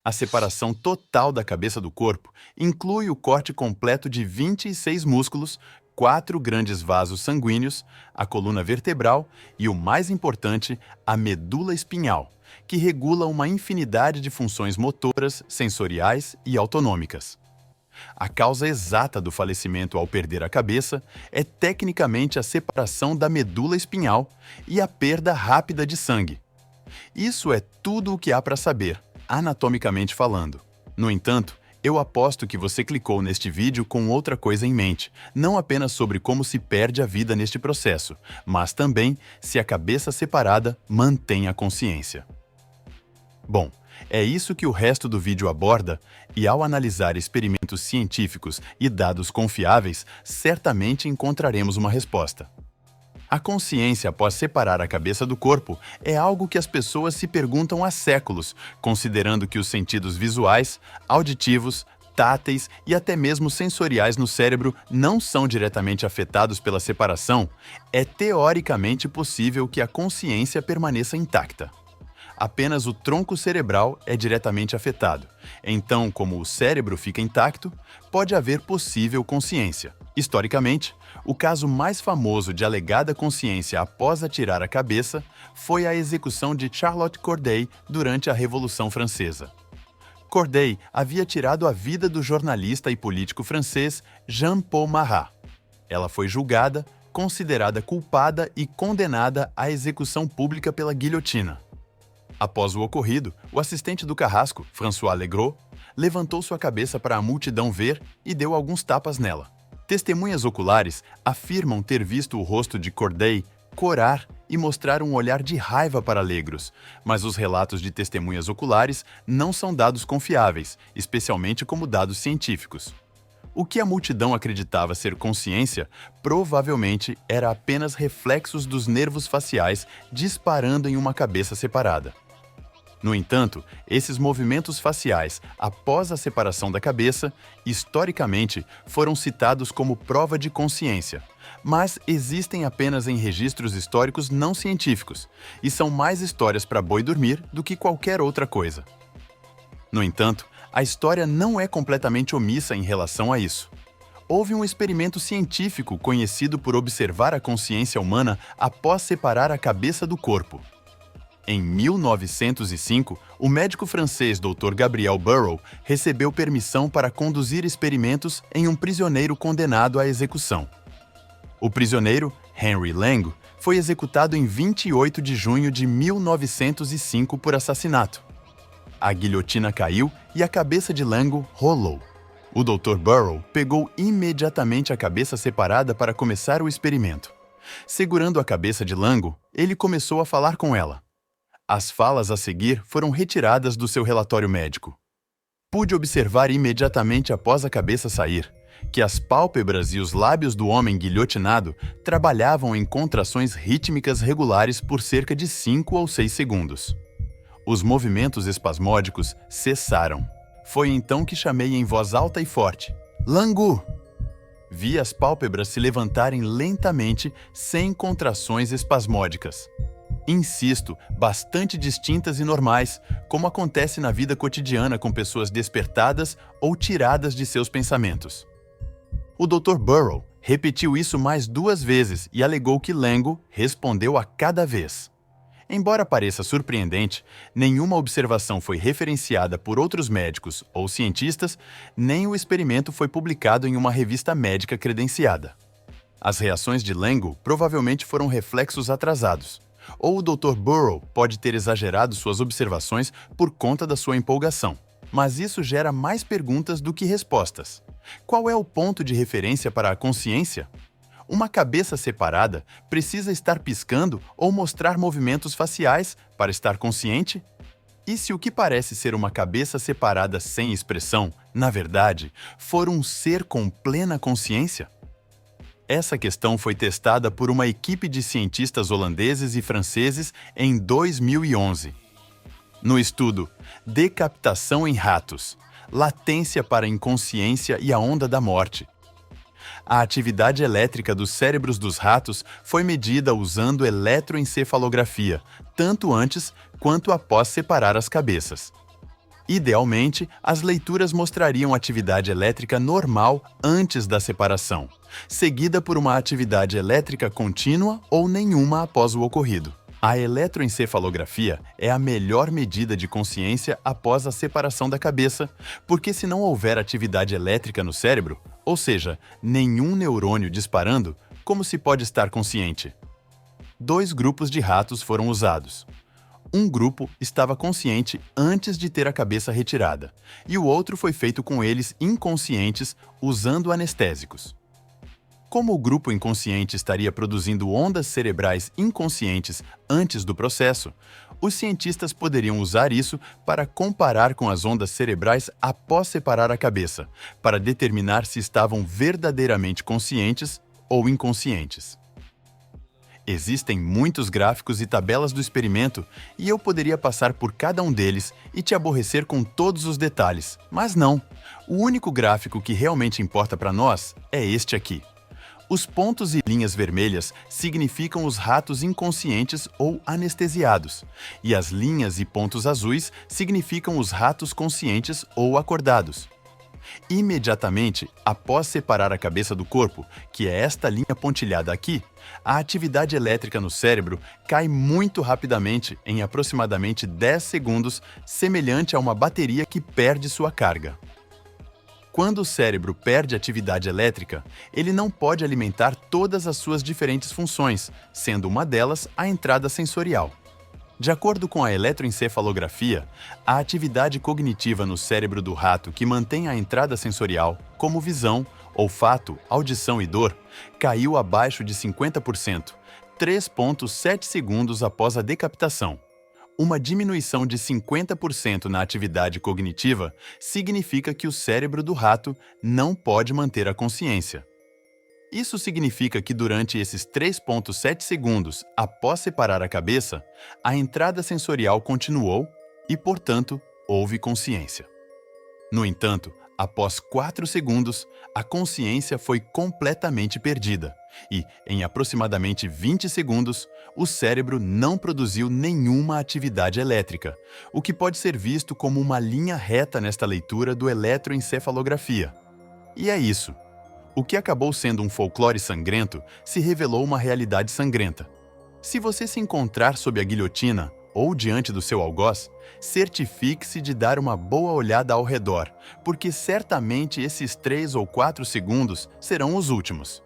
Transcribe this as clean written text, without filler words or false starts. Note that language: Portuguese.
A separação total da cabeça do corpo inclui o corte completo de 26 músculos, 4 grandes vasos sanguíneos, a coluna vertebral e, o mais importante, a medula espinhal, que regula uma infinidade de funções motoras, sensoriais e autonômicas. A causa exata do falecimento ao perder a cabeça é tecnicamente a separação da medula espinhal e a perda rápida de sangue. Isso é tudo o que há para saber, anatomicamente falando. No entanto, eu aposto que você clicou neste vídeo com outra coisa em mente, não apenas sobre como se perde a vida neste processo, mas também se a cabeça separada mantém a consciência. Bom, é isso que o resto do vídeo aborda, e ao analisar experimentos científicos e dados confiáveis, certamente encontraremos uma resposta. A consciência após separar a cabeça do corpo é algo que as pessoas se perguntam há séculos, considerando que os sentidos visuais, auditivos, táteis e até mesmo sensoriais no cérebro não são diretamente afetados pela separação, é teoricamente possível que a consciência permaneça intacta. Apenas o tronco cerebral é diretamente afetado. Então, como o cérebro fica intacto, pode haver possível consciência. Historicamente, o caso mais famoso de alegada consciência após atirar a cabeça foi a execução de Charlotte Corday durante a Revolução Francesa. Corday havia tirado a vida do jornalista e político francês Jean-Paul Marat. Ela foi julgada, considerada culpada e condenada à execução pública pela guilhotina. Após o ocorrido, o assistente do carrasco, François Legros, levantou sua cabeça para a multidão ver e deu alguns tapas nela. Testemunhas oculares afirmam ter visto o rosto de Corday corar e mostrar um olhar de raiva para Legros, mas os relatos de testemunhas oculares não são dados confiáveis, especialmente como dados científicos. O que a multidão acreditava ser consciência, provavelmente era apenas reflexos dos nervos faciais disparando em uma cabeça separada. No entanto, esses movimentos faciais após a separação da cabeça, historicamente, foram citados como prova de consciência, mas existem apenas em registros históricos não científicos, e são mais histórias para boi dormir do que qualquer outra coisa. No entanto, a história não é completamente omissa em relação a isso. Houve um experimento científico conhecido por observar a consciência humana após separar a cabeça do corpo. Em 1905, o médico francês Dr. Gabriel Burrow recebeu permissão para conduzir experimentos em um prisioneiro condenado à execução. O prisioneiro, Henry Lange, foi executado em 28 de junho de 1905 por assassinato. A guilhotina caiu e a cabeça de Lange rolou. O Dr. Burrow pegou imediatamente a cabeça separada para começar o experimento. Segurando a cabeça de Lange, ele começou a falar com ela. As falas a seguir foram retiradas do seu relatório médico. Pude observar imediatamente após a cabeça sair que as pálpebras e os lábios do homem guilhotinado trabalhavam em contrações rítmicas regulares por cerca de 5 ou 6 segundos. Os movimentos espasmódicos cessaram. Foi então que chamei em voz alta e forte: Lange! Vi as pálpebras se levantarem lentamente, sem contrações espasmódicas. Insisto, bastante distintas e normais, como acontece na vida cotidiana com pessoas despertadas ou tiradas de seus pensamentos. O Dr. Burrow repetiu isso mais 2 vezes e alegou que Lange respondeu a cada vez. Embora pareça surpreendente, nenhuma observação foi referenciada por outros médicos ou cientistas, nem o experimento foi publicado em uma revista médica credenciada. As reações de Lange provavelmente foram reflexos atrasados, ou o Dr. Burrow pode ter exagerado suas observações por conta da sua empolgação. Mas isso gera mais perguntas do que respostas. Qual é o ponto de referência para a consciência? Uma cabeça separada precisa estar piscando ou mostrar movimentos faciais para estar consciente? E se o que parece ser uma cabeça separada sem expressão, na verdade, for um ser com plena consciência? Essa questão foi testada por uma equipe de cientistas holandeses e franceses em 2011. No estudo Decapitação em Ratos, Latência para a Inconsciência e a Onda da Morte, a atividade elétrica dos cérebros dos ratos foi medida usando eletroencefalografia, tanto antes quanto após separar as cabeças. Idealmente, as leituras mostrariam atividade elétrica normal antes da separação, seguida por uma atividade elétrica contínua ou nenhuma após o ocorrido. A eletroencefalografia é a melhor medida de consciência após a separação da cabeça, porque se não houver atividade elétrica no cérebro, ou seja, nenhum neurônio disparando, como se pode estar consciente? 2 grupos de ratos foram usados. Um grupo estava consciente antes de ter a cabeça retirada, e o outro foi feito com eles inconscientes usando anestésicos. Como o grupo inconsciente estaria produzindo ondas cerebrais inconscientes antes do processo, os cientistas poderiam usar isso para comparar com as ondas cerebrais após separar a cabeça, para determinar se estavam verdadeiramente conscientes ou inconscientes. Existem muitos gráficos e tabelas do experimento e eu poderia passar por cada um deles e te aborrecer com todos os detalhes, mas não. O único gráfico que realmente importa para nós é este aqui. Os pontos e linhas vermelhas significam os ratos inconscientes ou anestesiados, e as linhas e pontos azuis significam os ratos conscientes ou acordados. Imediatamente após separar a cabeça do corpo, que é esta linha pontilhada aqui, a atividade elétrica no cérebro cai muito rapidamente em aproximadamente 10 segundos, semelhante a uma bateria que perde sua carga. Quando o cérebro perde atividade elétrica, ele não pode alimentar todas as suas diferentes funções, sendo uma delas a entrada sensorial. De acordo com a eletroencefalografia, a atividade cognitiva no cérebro do rato que mantém a entrada sensorial, como visão, olfato, audição e dor, caiu abaixo de 50%, 3,7 segundos após a decapitação. Uma diminuição de 50% na atividade cognitiva significa que o cérebro do rato não pode manter a consciência. Isso significa que durante esses 3,7 segundos após separar a cabeça, a entrada sensorial continuou e, portanto, houve consciência. No entanto, após 4 segundos, a consciência foi completamente perdida e, em aproximadamente 20 segundos, o cérebro não produziu nenhuma atividade elétrica, o que pode ser visto como uma linha reta nesta leitura do eletroencefalografia. E é isso. O que acabou sendo um folclore sangrento se revelou uma realidade sangrenta. Se você se encontrar sob a guilhotina ou diante do seu algoz, certifique-se de dar uma boa olhada ao redor, porque certamente esses 3 ou 4 segundos serão os últimos.